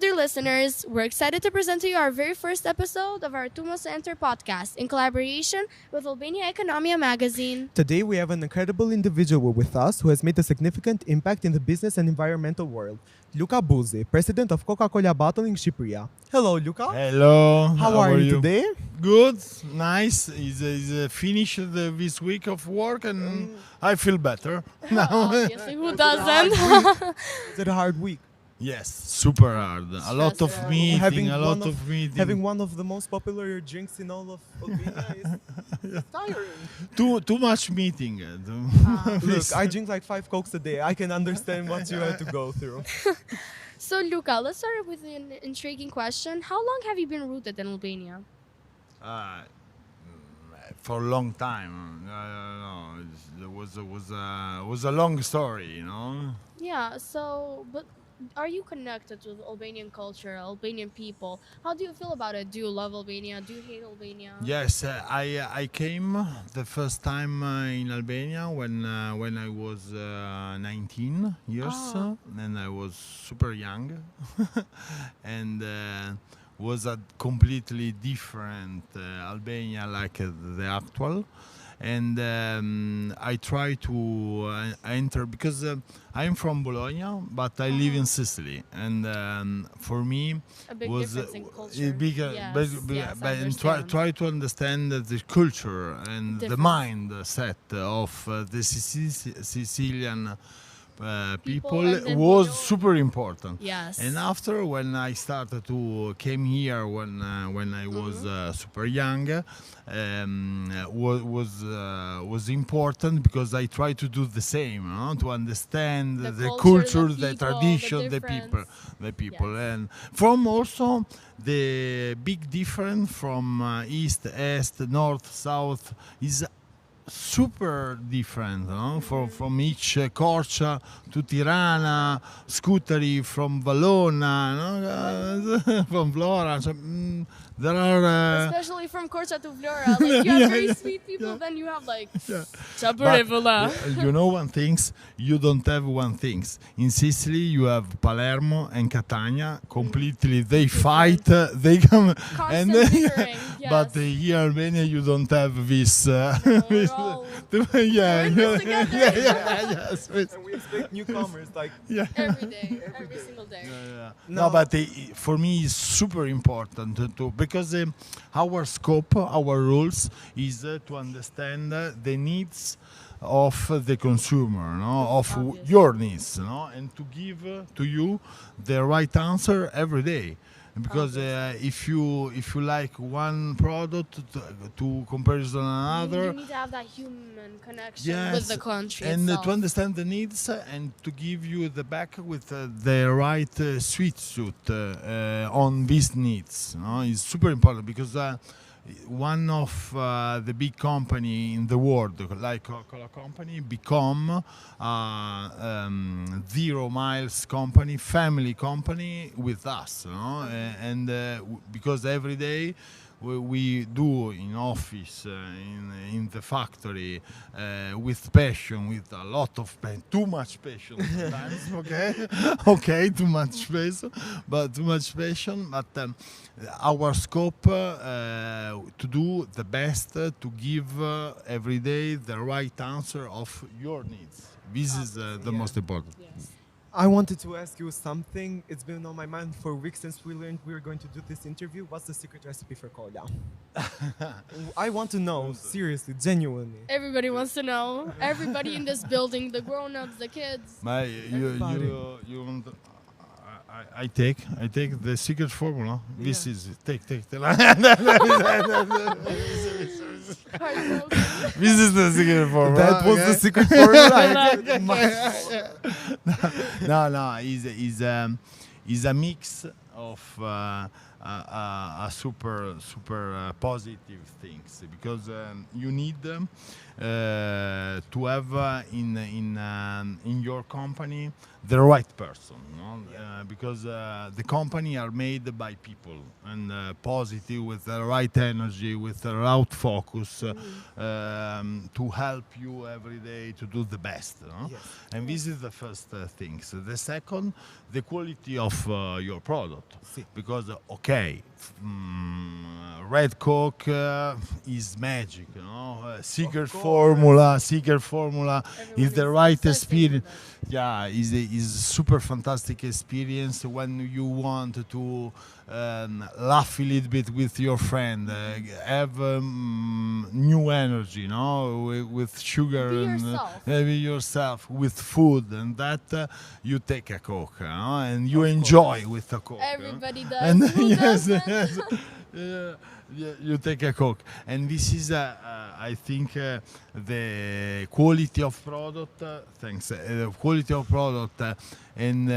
dear listeners. We're excited to present to you our very first episode of our Tumos Enter podcast in collaboration with Albania Economia magazine. Today we have an incredible individual with us who has made a significant impact in the business and environmental world. Luca Busi, president of Coca-Cola Bottling Shqiperia. Hello, Luca. Hello. How are you today? Good. Nice. Is finished this week of work and I feel better now. Obviously, who doesn't? Is it a hard week? Yes, super hard. A lot of Stressful. meeting. Having one of the most popular drinks in all of Albania is tiring. Too much meeting. Look, I drink like 5 Cokes a day. I can understand what you had to go through. So, Luca, let's start with an intriguing question. How long have you been rooted in Albania? For a long time. It was a long story, you know. Yeah, so, but are you connected with Albanian culture, Albanian people? How do you feel about it? Do you love Albania? Do you hate Albania? Yes, I came the first time in Albania when I was 19 years, and I was super young, and was a completely different Albania like the actual. And I try to enter because I'm from Bologna, but I live in Sicily, and for me A big was difference in culture. bigger. Yes, I And understand. try to understand the culture and the mindset of the Sicilian people and then was Bologna. super important. Yes. And after, when I started to came here when I was super young, was important because I tried to do the same, to understand The culture, culture, the the people, tradition, the the people, Yes. and from also the big difference from east, east, north, south is super different, from each Corcia to Tirana, Scutari, from Valona, from Flora. So, there are. Especially from Corsa to Flora. Like, you have very sweet people, then you have like Chaparevula. You know one things, you don't have one things. In Sicily you have Palermo and Catania completely, they fight, they come Constant bickering, yes. but here in Albania you don't have this We're all yeah, in this together. yes. And we expect newcomers like every day, every single day. No, but for me it's super important because our scope, our rules is to understand the needs of the consumer, of your needs, and to give to you the right answer every day. Because if you like one product to comparison another, You need to have that human connection with the country and itself. to understand the needs and to give you the back with the right sweet suit on these needs. Is super important because one of the big company in the world, like Coca-Cola company, become 0 miles company, family company with us, and because every day we do in office, in the factory, with passion, with a lot of too much passion sometimes, okay, too much passion, but our scope to do the best, to give every day the right answer of your needs. This is the most important. Yes. I wanted to ask you something. It's been on my mind for weeks since we learned we were going to do this interview. What's the secret recipe for cola? I want to know, seriously, genuinely. Everybody wants to know. Everybody in this building, the grown-ups, the kids. You want? I take the secret formula. This is take. This is the secret formula. That was the secret formula. No. Is a mix of a super positive things, because you need to have in your company the right person, no? Because the company are made by people, and positive, with the right energy, with the right focus, to help you every day to do the best, no? Yes. And this is the first thing. So the second, the quality of your product, Si. because okay, red Coke is magic, you know. Secret formula is Everyone the is right obsessing experience. with it. Yeah, is super fantastic experience when you want to laugh a little bit with your friend, have new energy, no, with sugar, Be and yourself. be yourself with food, and that you take a Coke, and you enjoy with a Coke. Everybody does. And Who yes, doesn't? yes. Yeah, you take a Coke, and this is, I think, the quality of product. Thanks. The quality of product, and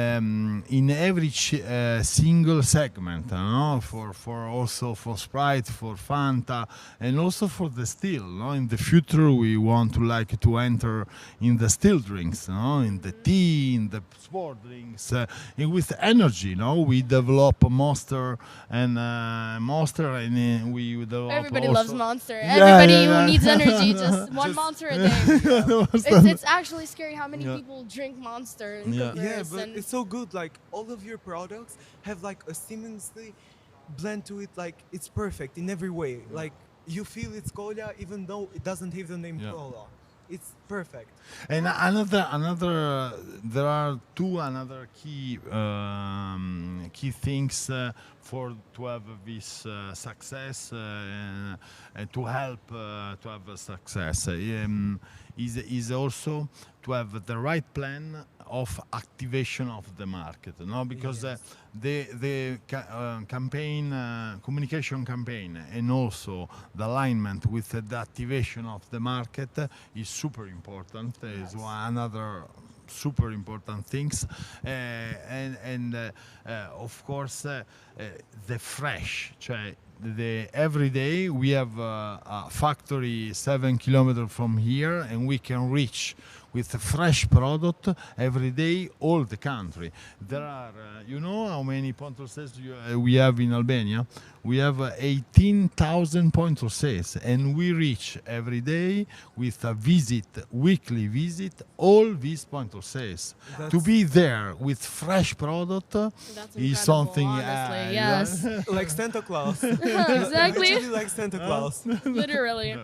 in every single segment, no? For also for Sprite, for Fanta, and also for the still. No? In the future, we want to like to enter in the still drinks, no? In the tea, in the sport drinks, and with energy. No, we develop Monster, and we develop. Everybody also loves Monster. Yeah, Everybody yeah, who needs yeah. energy, just one Monster a day. It's actually scary how many Yeah. people drink Monster in Yeah. Yeah, but comparison. it's so good. Like all of your products have like a seamlessly blend to it. Like it's perfect in every way. Like you feel it's cola even though it doesn't have the name Yeah. cola. It's perfect. And another, there are two another key things for to have this success, and to help to have a success, is also to have the right plan of activation of the market, no? Because Yes. the campaign, communication campaign, and also the alignment with the activation of the market is super important. Is another super important things, and of course, the fresh, cioè the every day we have a factory 7 kilometers from here, and we can reach with a fresh product every day all the country. There are, you know how many point of sales we have in Albania? We have 18,000 point of sales, and we reach every day with a weekly visit, all these point of sales. To be there with fresh product That's is incredible, something, honestly. Yes. Like Santa Claus. Exactly. Literally like Santa Claus. Literally.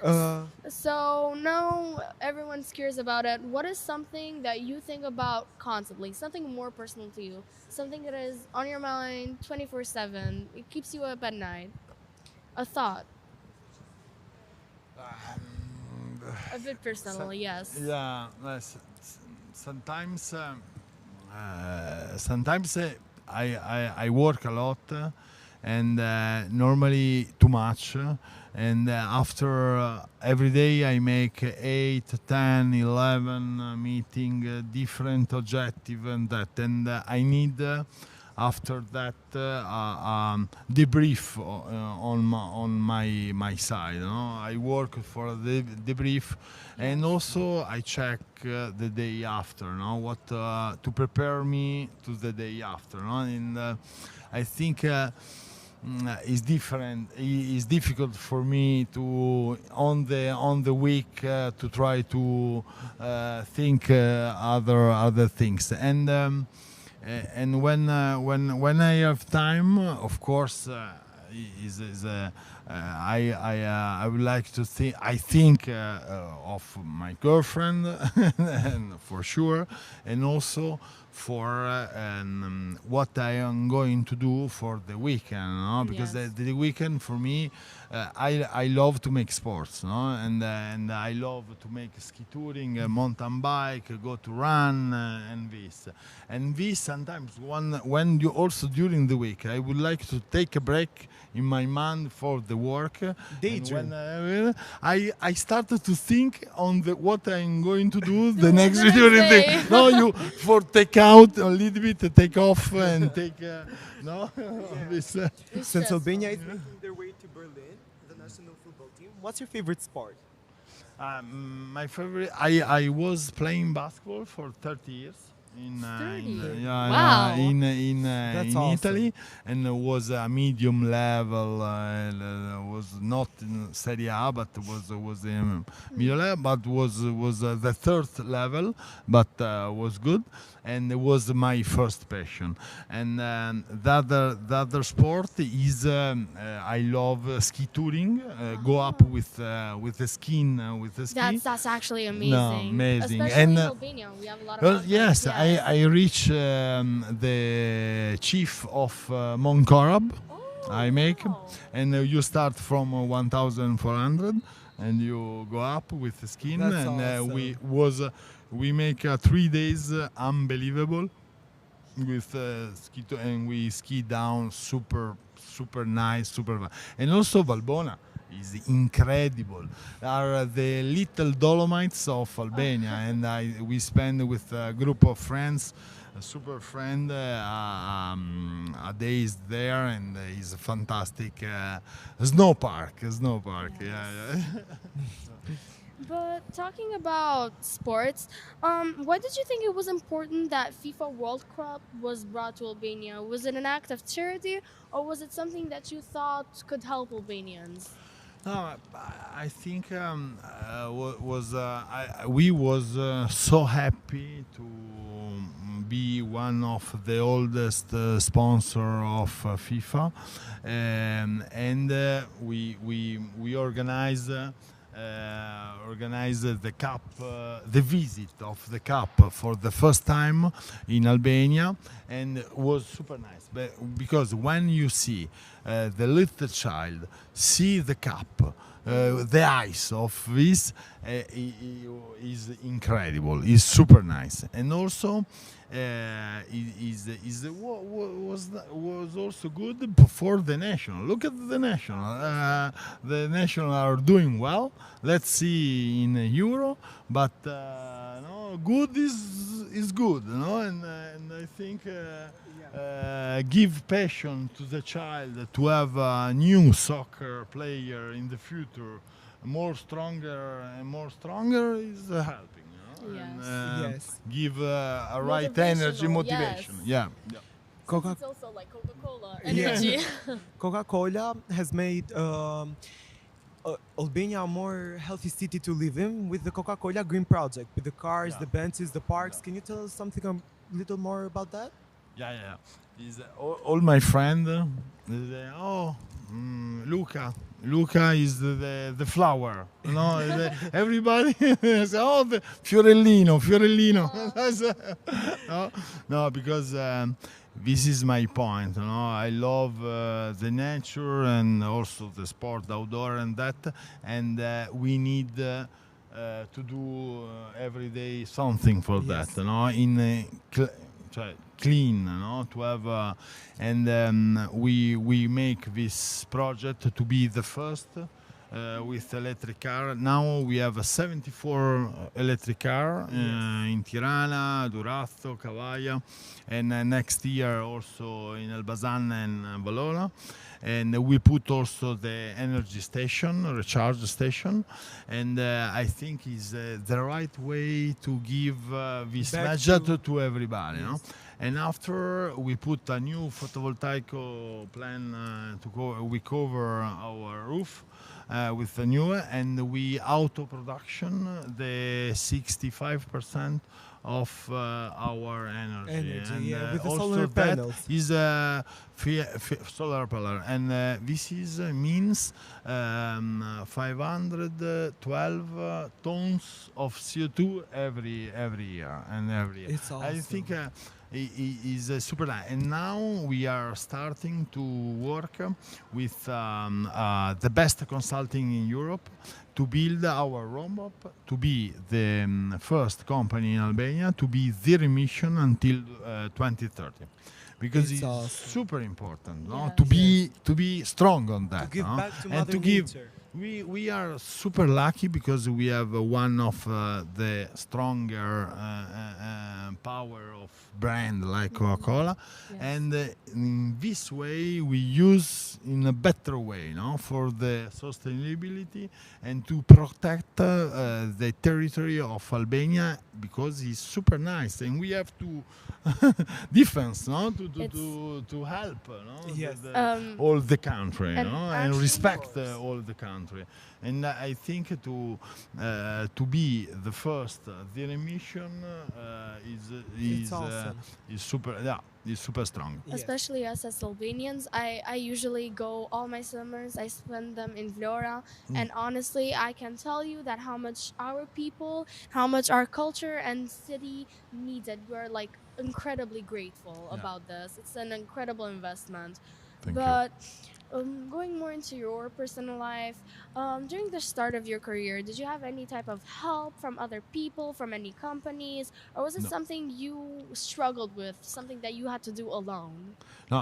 Uh, So now everyone's curious about it. What is something that you think about constantly? Something more personal to you? Something that is on your mind 24/7. It keeps you up at night. A thought. A bit personal, yes. Yeah, sometimes sometimes I work a lot, and normally too much, and after every day I make 8, 10, 11 meeting, different objective, and that, and I need after that debrief on my side. No? I work for the debrief, and also I check the day after. No? What to prepare me to the day after. No? And I think it's different. It's difficult for me to on the week to try to think other things, and when I have time, of course, I would like to think. I think of my girlfriend, and for sure, and also for what I am going to do for the weekend, no? Because Yes. the weekend for me, I love to make sports, no? And I love to make ski touring, mountain bike, go to run, and this sometimes when you also during the week I would like to take a break in my mind for the work. Daydream. And when I started to think on what I'm going to do the The next next during day. the no you for take out a little bit, take off and take no this. It's Since stressful. Albania is making their way to Berlin, the national football team, what's your favorite sport? My favorite. I was playing basketball for 30 years. In, 30? yeah, Wow. in That's in awesome. Italy, and it was a medium level. Was not in Serie A, but was in medium level, but was the third level, but was good, and it was my first passion. And the other sport is I love ski touring. Go up with the ski with the ski. That's actually amazing. No, amazing. Especially And, in Albania, we have a lot of Well, mountains. yes, I reach the chief of Moncorab. I make, wow. and you start from 1,400, and you go up with the skin, That's and awesome. we make 3 days unbelievable with and we ski down super nice, super fun. And also Valbona is incredible. Are the little Dolomites of Albania, and we spend with a group of friends, a super friend, a day is there, and it's a fantastic snow park. Yeah. But talking about sports, why did you think it was important that FIFA World Cup was brought to Albania? Was it an act of charity, or was it something that you thought could help Albanians? No, I think we was so happy to be one of the oldest sponsor of FIFA, and we organize the cup, the visit of the cup for the first time in Albania, and it was super nice. But because when you see the little child see the cup, the eyes of this is incredible. It's super nice, and also was also good for the national. Look at the national. The national are doing well. Let's see in Euro, but no, good is good, no, and I think. Give passion to the child to have a new soccer player in the future, more stronger is helping. Yes. And, Yes. give a right energy, Motivational, motivation. yes. Yeah. Coca- It's also like Coca-Cola Yeah. energy. Coca-Cola has made Albania a more healthy city to live in with the Coca-Cola Green Project, with the cars, Yeah. the benches, the parks. Can you tell us something a little more about that? Yeah. Is all my friend. Luca is the flower. Everybody says, oh, the Fiorellino. No, because this is my point. I love the nature and also the sport outdoor and that, and we need to do every day something for Yes. that. In clean, to have, and we make this project to be the first with electric car. Now we have 74 electric car in Tirana, Durazzo, Cavaia, and next year also in Elbasan and Valona. And we put also the energy station, recharge station, and I think is the right way to give this Back message to everybody. And after we put a new photovoltaic plan we cover our roof with the new, and we auto production the 65% of our energy. And, yeah, with the also solar that panels. is a solar panel, and this is means 512 tons of CO2 every year. It's I awesome. think is super nice. And now we are starting to work with the best consulting in Europe to build our roadmap to be the first company in Albania to be zero emission until 2030. because It's it's awesome. super important, no? Yes. To be strong on that, give no? back to and Mother to give. Nature. We are super lucky because we have one of the stronger power of brand like Coca-Cola, Yes. and in this way we use in a better way, no, for the sustainability and to protect the territory of Albania because it's super nice, and we have to defense, no, to help, no, Yes. all the country, And no, and actually- respect Of course. all the country. And I think to be the first zero emission It's awesome. is super, yeah, is super strong. Yes. Especially us as Albanians, I usually go all my summers, I spend them in Vlora, and honestly, I can tell you that how much our people, how much our culture and city needs it. We're like incredibly grateful Yeah. about this. It's an incredible investment. Thank you. But going more into your personal life, during the start of your career, did you have any type of help from other people, from any companies, or was it No. something you struggled with, something that you had to do alone? No,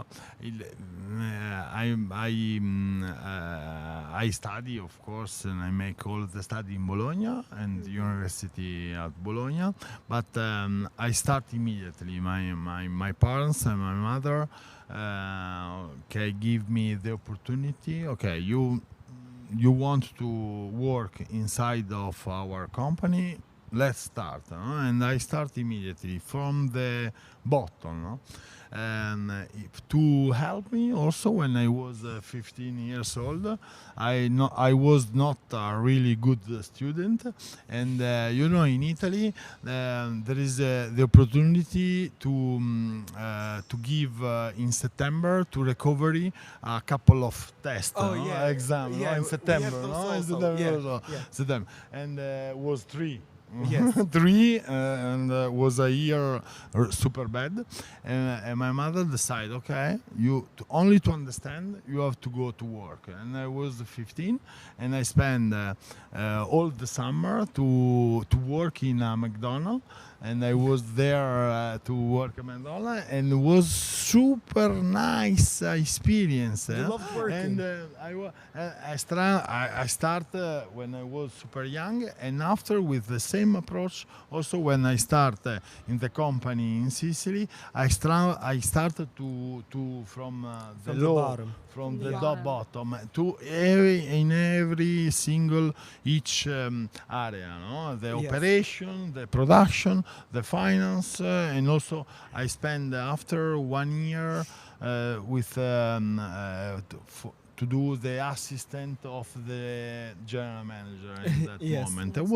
I study, of course, and I make all the study in Bologna and University at Bologna. But I start immediately. My parents and my mother give me the opportunity. Okay, you want to work inside of our company. Let's start, no? And I start immediately from the bottom, no? And to help me also when I was 15 years old, I was not a really good student, and in Italy there is the opportunity to give in September to recovery a couple of tests, exam, Yeah, no, in we September, have those no, in also. September, Yeah, also. yeah. September, and was 3. Yes. 3 and was a year super bad, and my mother decided, okay, only to understand you have to go to work, and I was 15, and I spent all the summer to work in a McDonald's, and I was there to work at McDonald's, and it was super nice experience. You loved working. And I started when I was super young, and after with the same approach also when I started in the company in Sicily, I started to from the From the low, bottom. from the Yeah. bottom to every single each area, no? The Yes. operation, the production, the finance, and also I spent after 1 year with to do the assistant of the general manager in that Yes. moment. It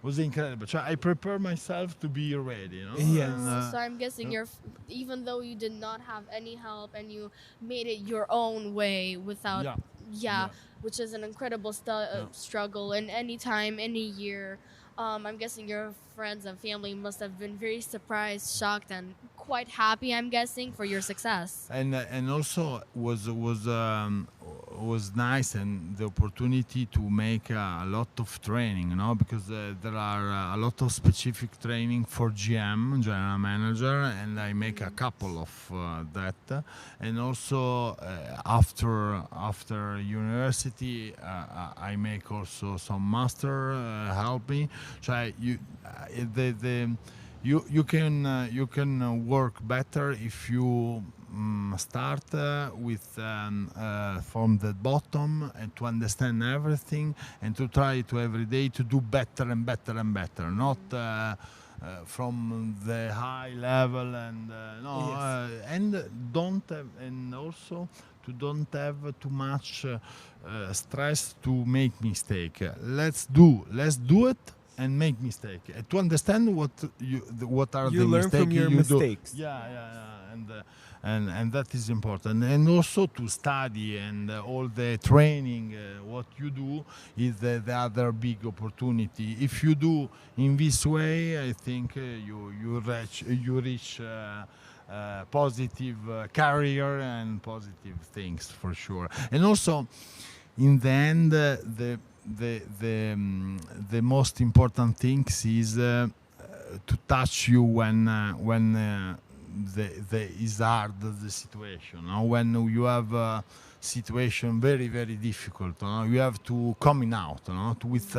was incredible. So I prepare myself to be ready. No? Yes. And, So I'm guessing even though you did not have any help and you made it your own way without, Yeah. yeah, which is an incredible struggle. And any time, any year, I'm guessing your friends and family must have been very surprised, shocked, and quite happy. I'm guessing for your success. and also was nice, and the opportunity to make a lot of training, because there are a lot of specific training for GM, general manager, and I make a couple of that, and also after university I make also some master help me. So you can work better if you start with from the bottom and to understand everything and to try to every day to do better and better and better, not from the high level and and don't have, and also to don't have too much stress to make mistake. Let's do it and make mistake. To understand what are You the learn mistakes from your you mistakes. do. And that is important. And also to study and all the training, what you do is the other big opportunity. If you do in this way, I think you reach positive career and positive things for sure. And also, in the end, the most important thing is to touch you when is hard the situation. When you have a situation very very difficult, you have to coming out, with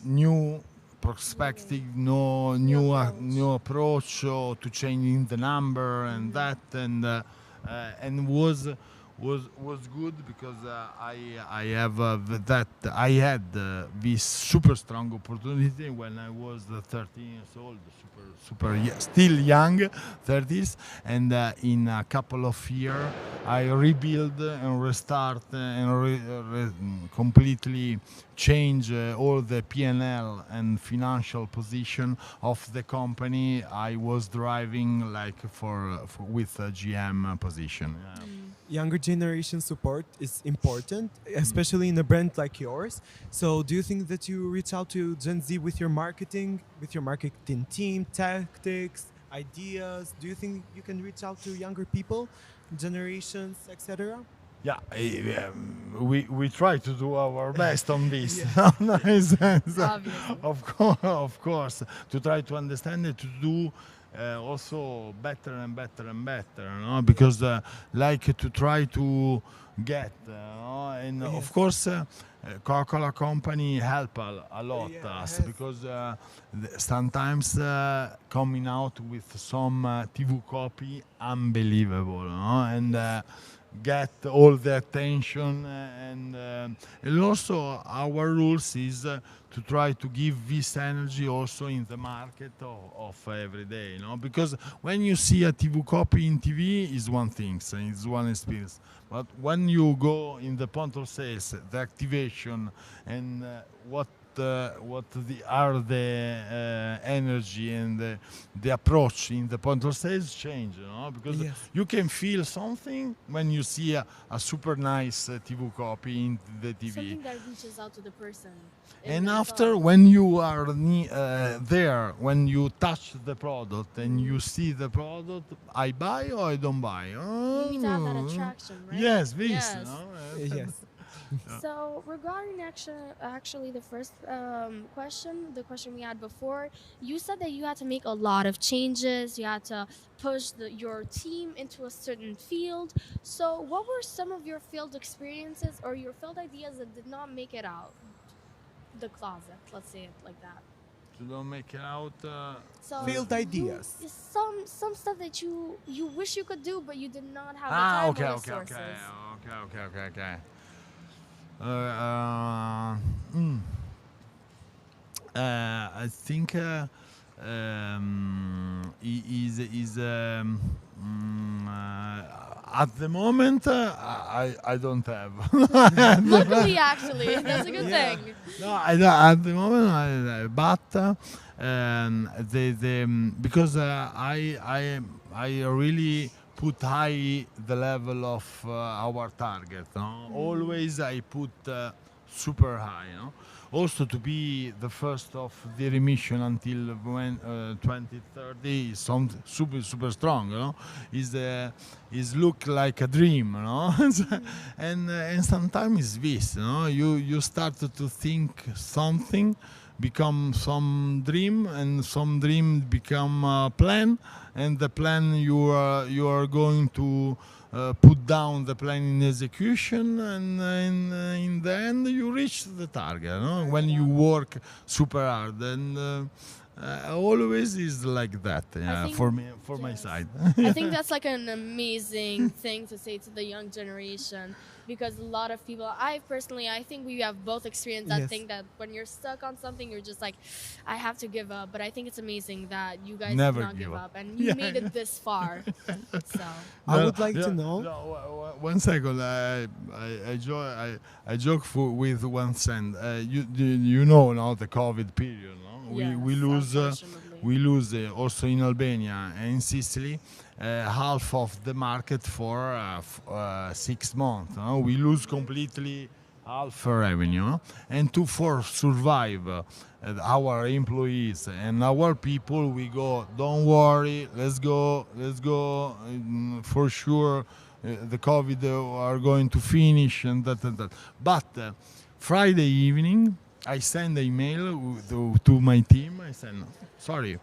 new perspective, new approach, to changing the number and that, and was good because I have that I had this super strong opportunity when I was 13 years old, still young, 30s, and in a couple of years I rebuild and restart and completely change all the P&L and financial position of the company I was driving, like with a GM position. Yeah. Younger generation support is important, especially in a brand like yours. So do you think that you reach out to Gen Z with your marketing team, tactics, ideas? Do you think you can reach out to younger people, generations, etc.? Yeah, we try to do our best on this. Of course, to try to understand it, to do also better and better and better, because like to try to get, and of course Coca-Cola company help a lot us, because sometimes coming out with some TV copy unbelievable, and get all the attention, and also our rules is to try to give this energy also in the market of every day, because when you see a TV copy in TV is one thing, so it's one experience, but when you go in the point of sales, the activation and what are the energy and the approach in the point of sales change, because you can feel something when you see a super nice TV copy in the TV. Something that reaches out to the person. And after, when you are there, when you touch the product and you see the product, I buy or I don't buy. You need to have that attraction, right? Yes, this. Yes. Yes. So regarding actually the first the question we had before, you said that you had to make a lot of changes. You had to push your team into a certain field. So what were some of your field experiences or your field ideas that did not make it out the closet? Let's say it like that. To don't make it out. So field ideas. Some stuff that you wish you could do, but you did not have the time or resources. Okay. I think at the moment I don't have. Luckily, actually, that's a good thing. No, at the moment, but because I really put high the level of our target. Always I put super high. Also to be the first of the remission until when 2030 is super strong. Is look like a dream. And sometimes it's this. You start to think something become some dream, and some dream become a plan, and the plan you are going to put down the plan in execution, and in the end you reach the target, when you work super hard, and always is like that, for me, for my side. I think that's like an amazing thing to say to the young generation, because a lot of people, I think we have both experienced that thing, that when you're stuck on something, you're just like, I have to give up. But I think it's amazing that you guys never did not give up, and you made it this far. So I would like to know. No, 1 second. I joke with one cent. You know now the COVID period. No? Yes, We lose also in Albania and in Sicily half of the market for 6 months. We lose completely half revenue, and for survive our employees and our people, we go, don't worry, let's go, for sure the COVID are going to finish, and that. But Friday evening I send an email to my team. I said, sorry,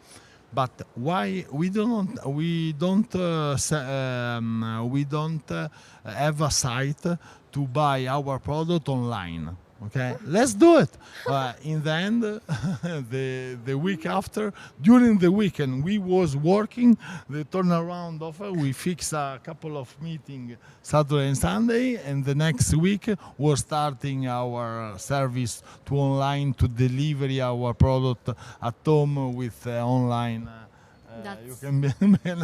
But why we don't have a site to buy our product online? Okay, let's do it. In the end, the week after, during the weekend, we was working the turnaround offer. We fix a couple of meetings Saturday and Sunday, and the next week we're starting our service to online to deliver our product at home with online. You That's can be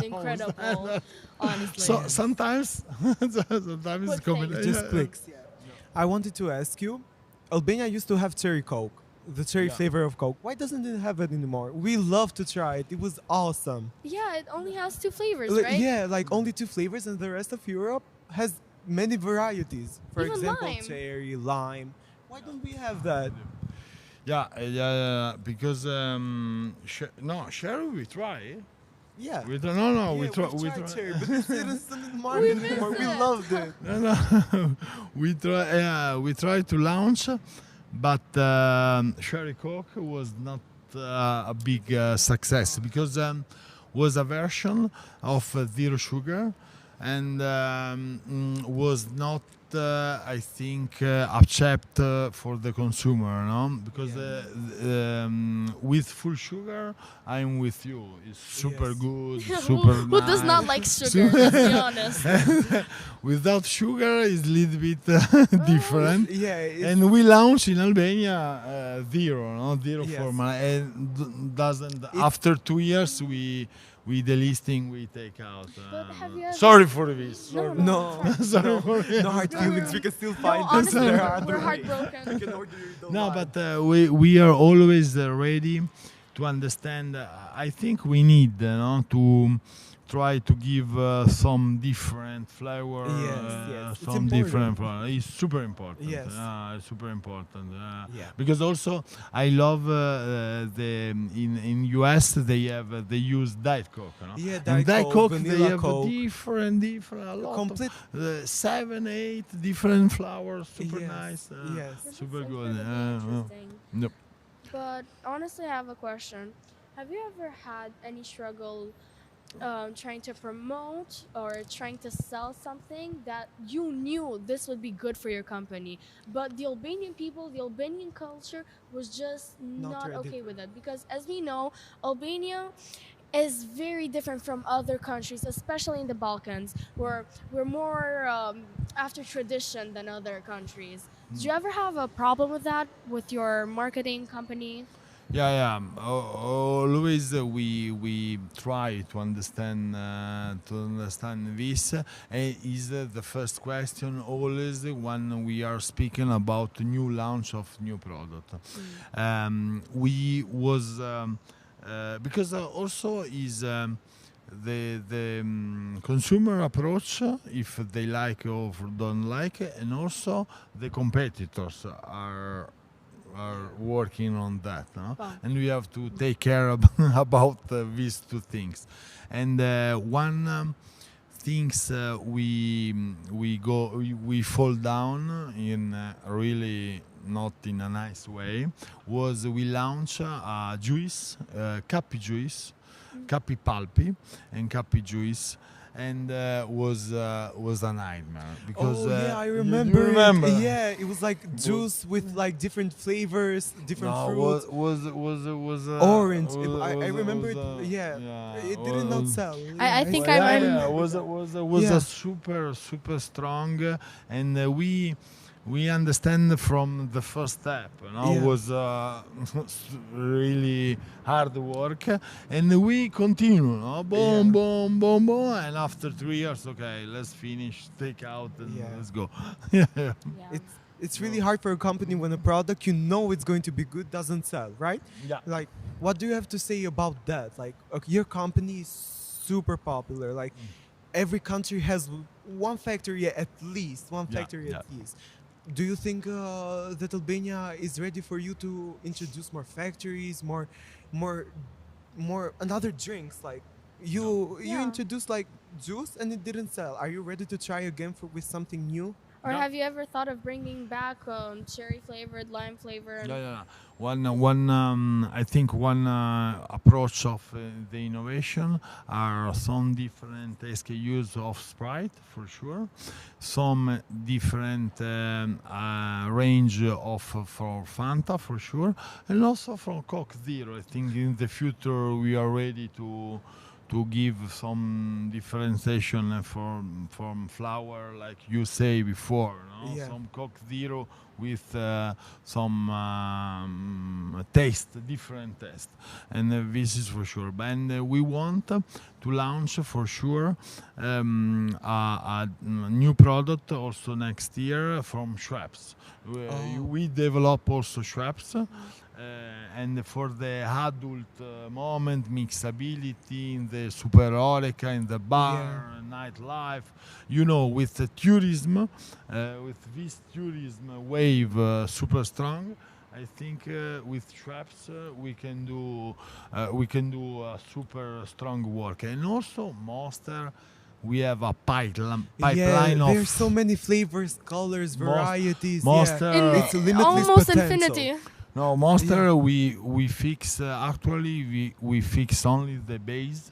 incredible, honestly. So sometimes it's What combination. thing? It just clicks. Yeah. I wanted to ask you, Albania used to have cherry Coke, the cherry Yeah. flavor of Coke. Why doesn't it have it anymore? We love to try it. It was awesome. Yeah, it only has 2 flavors, Like, right? yeah, like only 2 flavors, and the rest of Europe has many varieties. For Even example, lime. cherry, lime. Why don't we have that? Yeah, because sherry we try. Yeah. We tried cherry, but it didn't send it market anymore. We it. loved it. No, we tried to launch, but Sherry Coke was not a big success because was a version of zero sugar and was not I think accept for the consumer, no? Because with full sugar, I'm with you. It's super Yes. good, who super who does nice. not like sugar? Let's be honest. Without sugar is a little bit different. Yeah, it's, And we launched in Albania zero, no? Zero Yes. formula. And doesn't after 2 years we delisting we take out. But have you ever- Sorry for this. No, Sorry. no, Sorry no, for this. no hard feelings. We can still find No, honestly, there we're, are other we're ways. We heartbroken. can order it No, online. but we are always ready to understand. I think we need to try to give some different flavor. Yes. It's Some important. different flavor. It's super important. Yes. It's super important. Yeah. Because also I love in US they use Diet Coke. No? Yeah, And Diet Coke they vanilla have Coke. different a lot Complete. of, 7, 8 different flowers. Super Yes, nice. yes. This Super is good. incredibly interesting. Yep. But honestly, I have a question. Have you ever had any struggle trying to promote or trying to sell something that you knew this would be good for your company, but the Albanian people, the Albanian culture was just not ready. okay with it? Because as we know, Albania is very different from other countries, especially in the Balkans, where we're more after tradition than other countries. Did you ever have a problem with that with your marketing company? Yeah. Always we try to understand this. Is the first question always when we are speaking about new launch of new product. We was because also is. The consumer approach, if they like or don't like, and also the competitors are working on that, no? Wow. And we have to take care about these two things. And one things we fall down in really not in a nice way was we launch a juice, Cappy juice, Cappy pulpy and Cappy juice. And was a nightmare because I you remember. remember. Yeah, it was like juice with like different flavors, different fruits. Was Orange. I remember it. Yeah, it did not sell. I Yeah, think it's- I remember. Was Yeah. a super strong, and we understand from the first step. Yeah. Was really hard work, and we continue. No? Boom, boom, and after 3 years, okay, let's finish, take out, and Yeah. let's go. Yeah. It's really hard for a company when a product you know it's going to be good doesn't sell, right? Yeah. Like, what do you have to say about that? Like, okay, your company is super popular. Like, every country has one factory at least. One Yeah, factory yeah. at least. Do you think that Albania is ready for you to introduce more factories, more another drinks? Like, you Yeah. introduced like juice and it didn't sell. Are you ready to try again with something new? Or Yeah. have you ever thought of bringing back cherry flavored, lime flavored? Yeah. I think one approach of the innovation are some different SKUs of Sprite for sure, some different range of for Fanta for sure, and also from Coke Zero. I think in the future we are ready to give some differentiation from flour, like you say before, no? Yeah. Some Coke Zero with some taste, different taste, and this is for sure. And we want to launch for sure a new product also next year from Schweppes. We develop also Schweppes. And for the adult moment, mixability in the super oreca, in the bar, nightlife, with the tourism, with this tourism wave super strong, I think with Schweppes we can do a super strong work, and also Monster. We have a pipeline of there's so many flavors, colors, varieties. Monster. It's a limitless Almost potential. infinity. No, Monster. We fix actually we fix only the base,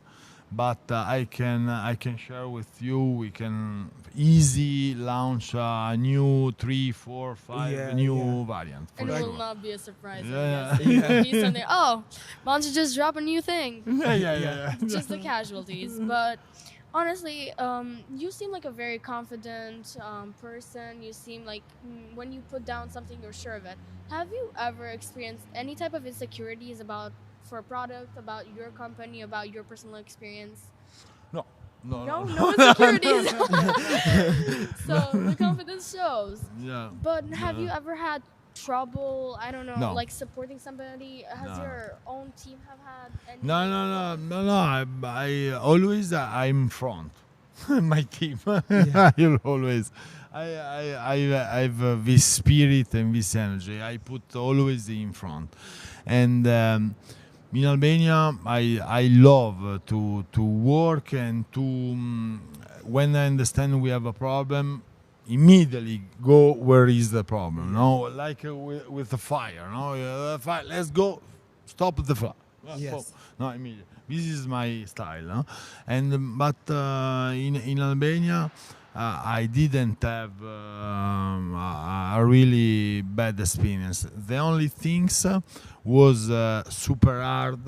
but I can share with you. We can easy launch a new 3, 4, 5 new variant. For And it sure. will not be a surprise. Yeah. I guess. It will be something. Oh, why don't you just drop a new thing? Yeah. Just the casualties. But honestly, you seem like a very confident person. You seem like when you put down something, you're sure of it. Have you ever experienced any type of insecurities for a product, about your company, about your personal experience? No insecurities. So the confidence shows. Yeah. But have you ever had trouble? I don't know, No. like supporting somebody. Has No. your own team have had any? No. I always I'm front. My team. I always. I have this spirit and this energy. I put always in front, and in Albania, I love to work and to when I understand we have a problem, immediately go where is the problem. No, like with the fire. No, fire. Let's go. Stop the fire. Yes. No, immediately. This is my style. No? But in Albania. I didn't have a really bad experience. The only things was super hard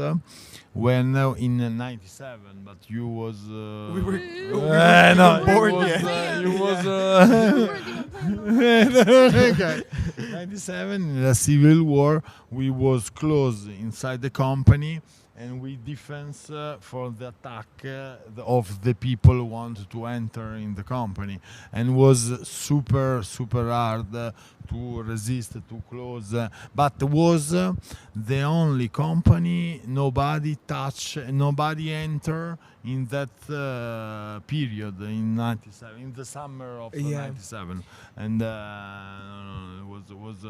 when in '97, but you was We were born born yet. You You was weren't even playing okay. '97 in the civil war, we was closed inside the company. And we defense for the attack of the people who wanted to enter in the company, and was super hard to resist, to close. But was the only company nobody touch, nobody enter in that period in '97, in the summer of '97, and it was.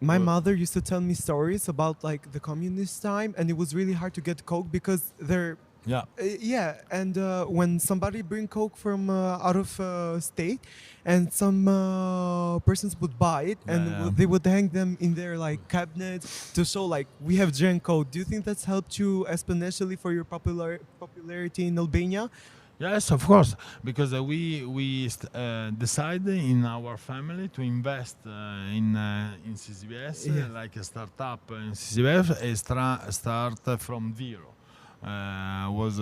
My mother used to tell me stories about like the communist time, and it was really hard to get Coke because they're and when somebody bring Coke from out of state, and some persons would buy it, and they would hang them in their like cabinets to show like we have drank Coke. Do you think that's helped you exponentially for your popularity in Albania? Yes, of course, because we decided in our family to invest in CCBS, like a startup in CCBS, start from zero. Was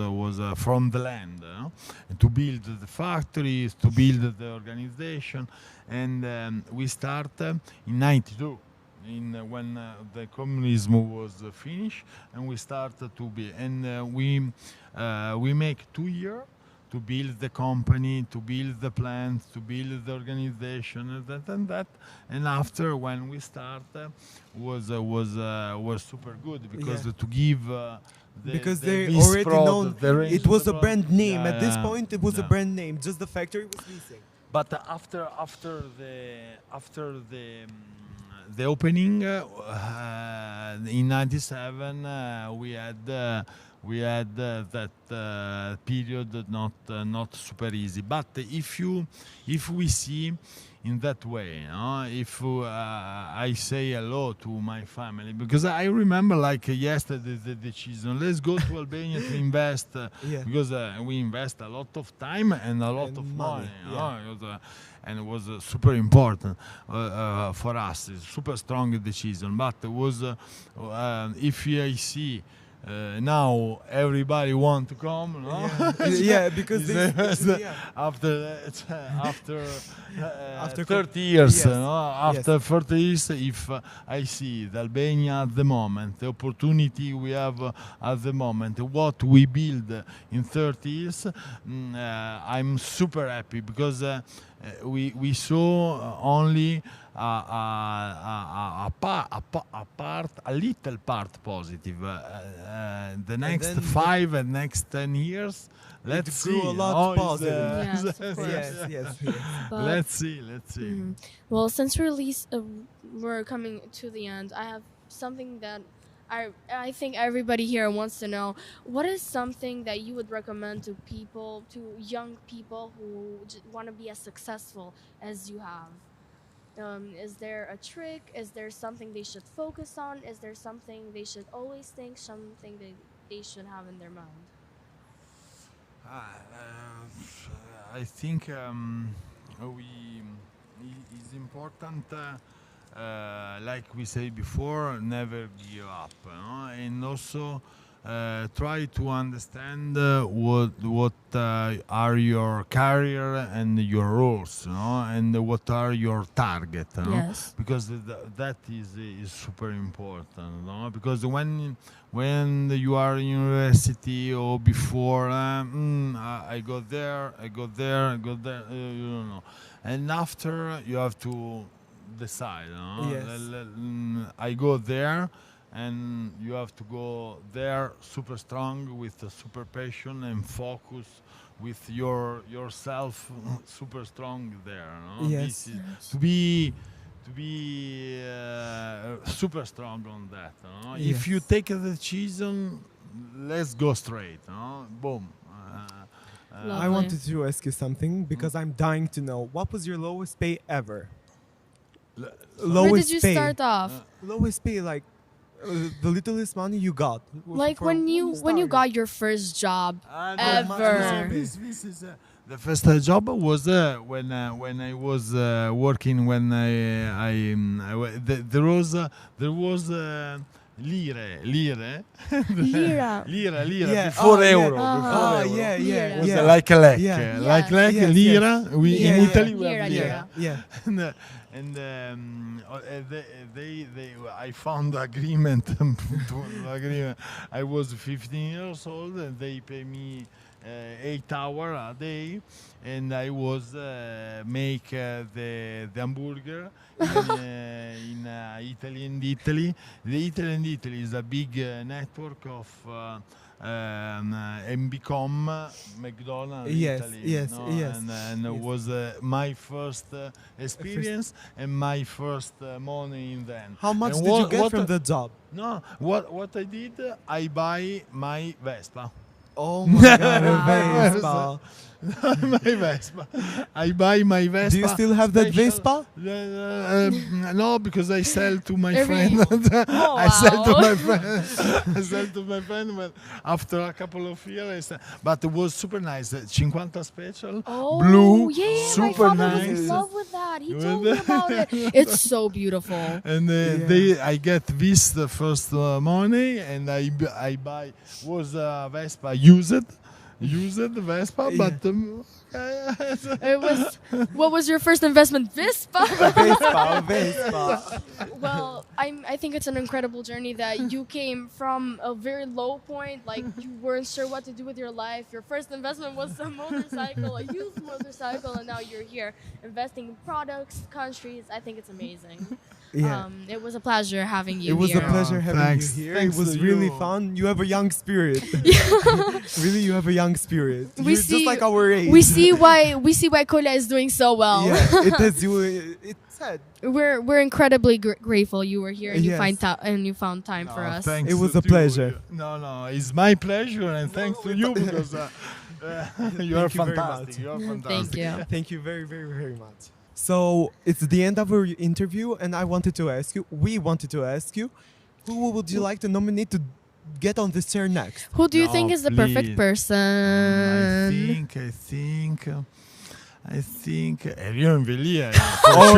from the land to build the factories, to build the organization, and we start in '92. When the communism was finished, and we started to be, and we make 2 years to build the company, to build the plant, to build the organization, and that. And after, when we start, was super good because to give. Because they already known it was a brand name. Yeah, At this point, it was a brand name. Just the factory was missing. But after the opening in '97, we had that period not super easy. But if we see in that way, if I say hello to my family, because I remember like yesterday the decision, let's go to Albania to invest, because we invest a lot of time and a lot of money. And it was super important for us. It's super strong decision. But it was if I see now everybody want to come, no? Because after 30 years, after 30 years, if I see the Albania at the moment, the opportunity we have at the moment, what we build in 30 years, I'm super happy, because we saw only a little part positive. The next 5 and next 10 years, let's see. A lot positive. Yes, of course. Yes. But Let's see. well, since we're coming to the end, I have something that I think everybody here wants to know. What is something that you would recommend to people, to young people who want to be as successful as you have? Is there a trick? Is there something they should focus on? Is there something they should always think, something that they should have in their mind? I think it's important, like we said before, never give up, and also try to understand what are your career and your roles, and what are your target, Yes. because that is super important, because when you are in university or before, I go there, you don't know, and after you have to decide, I go there, and you have to go there super strong, with a super passion and focus, with yourself super strong there. Yes. To be super strong on that. If you take a decision, let's go straight. Boom. I wanted to ask you something, because I'm dying to know, what was your lowest pay ever? Where did you start off? Lowest pay, like the littlest money you got. Like when you got your first job ever. This is the first job was when I was working, when there was lire Lira. before euro. Yeah. It was like a lek, Yes. lira. In Italy we Lira, have lira. lira. And I found agreement. I was 15 years old, and they pay me 8 hours a day, and I was make the hamburger in Italy and Italy. The Italy and Italy is a big network of and become McDonald's Yes, Italy. yes. And it was my first experience and my first money in then. How much And did you get from the job? No, what I did, I buy my Vespa. Oh my God, a Vespa. My Vespa. I buy my Vespa. Do you still have that special- Vespa? No, because I sell to my Every- friend. Oh, I sell to wow. my friend. I sell to my friend. But after a couple of years, I sell. But it was super nice. 50 special, Oh, blue, yeah, super my father was nice. in love with that. He told me about it. It's so beautiful. And I get this the first money, and I buy was Vespa used Vespa, but It was. What was your first investment? Vespa. Vespa. Well, I think it's an incredible journey that you came from a very low point, like you weren't sure what to do with your life. Your first investment was a motorcycle, a used motorcycle, and now you're here investing in products, countries. I think it's amazing. Yeah. It was a pleasure having you It was here. a pleasure having Thanks. you here. Thanks It was to really you. fun. You have a young spirit. Really, you have a young spirit. We You're see- just like our age. We see why Kolya is doing so well. Yeah, it has you. said. We're incredibly grateful you were here and Yes. you found time for us. Thanks It was a to you. pleasure. No, it's my pleasure, and thanks to you because you are Thank you very fantastic. much. You are Thank fantastic. you. Thank you very, very, very much. So it's the end of our interview, and we wanted to ask you, who would you like to nominate to get on this chair next? Who do you No, think is the perfect please. person? I think Erion Velia for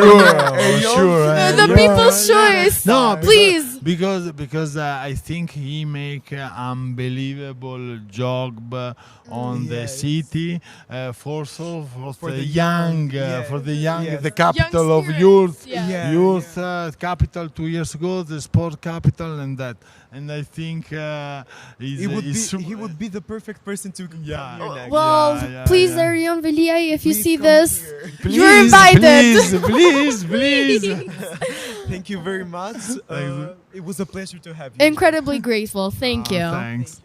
sure. The people's choice. No, Please. because I think he make unbelievable job on the Yes. city for For the the young, young, for the young, yes. the capital Young of spirits, youth. yeah. Yeah. Youth capital 2 years ago, the sport capital, and that. And I think He would be the perfect person to come Yeah. here next. Well, yeah, please, yeah. Arion Velia, if you Please see come this, here. you're invited. Please. Thank you very much. you. It was a pleasure to have you. Incredibly grateful. Thank you. Thanks.